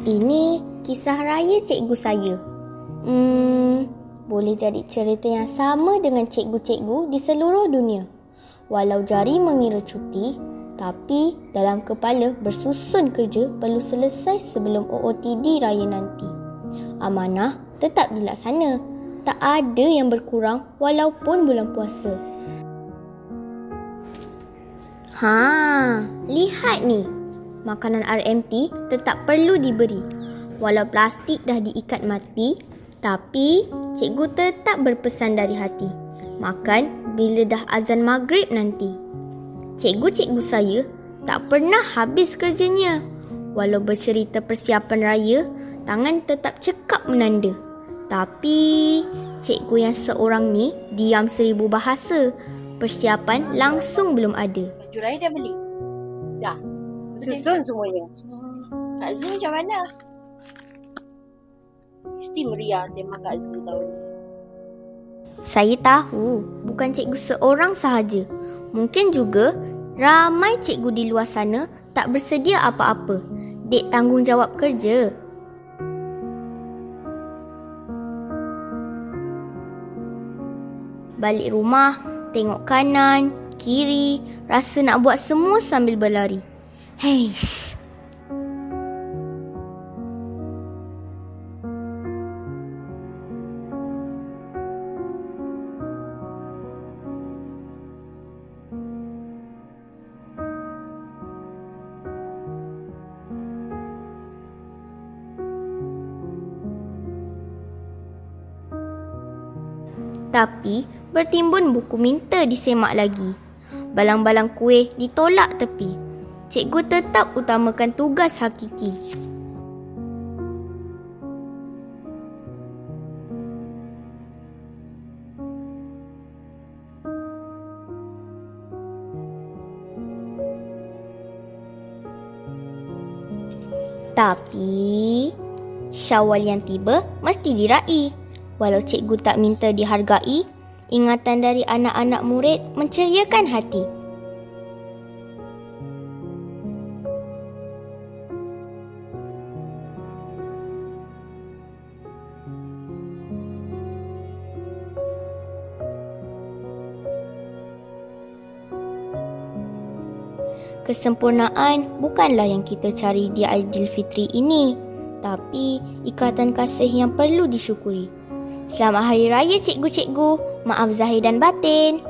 Ini kisah raya cikgu saya. Boleh jadi cerita yang sama dengan cikgu-cikgu di seluruh dunia. Walau jari mengira cuti, tapi dalam kepala bersusun kerja perlu selesai sebelum OOTD raya nanti. Amanah tetap dilaksana. Tak ada yang berkurang walaupun bulan puasa. Lihat ni. Makanan RMT tetap perlu diberi. Walau plastik dah diikat mati, tapi cikgu tetap berpesan dari hati. Makan bila dah azan maghrib nanti. Cikgu-cikgu saya tak pernah habis kerjanya. Walau bercerita persiapan raya, tangan tetap cekap menanda. Tapi cikgu yang seorang ni diam 1000 bahasa. Persiapan langsung belum ada. Baju raya dah beli? Dah. Susun semuanya. Kak Zul macam mana? Mesti meriah tema Kak Zul tahun ni. Saya tahu bukan cikgu seorang sahaja. Mungkin juga ramai cikgu di luar sana tak bersedia apa-apa. Dek tanggungjawab kerja. Balik rumah, tengok kanan, kiri, rasa nak buat semua sambil berlari. Heish. Tapi bertimbun buku minta disemak lagi. Balang-balang kuih ditolak tepi. Cikgu tetap utamakan tugas hakiki. Tapi Syawal yang tiba mesti diraih. Walau cikgu tak minta dihargai, ingatan dari anak-anak murid menceriakan hati. Kesempurnaan bukanlah yang kita cari di Aidilfitri ini, tapi ikatan kasih yang perlu disyukuri. Selamat Hari Raya cikgu-cikgu. Maaf zahir dan batin.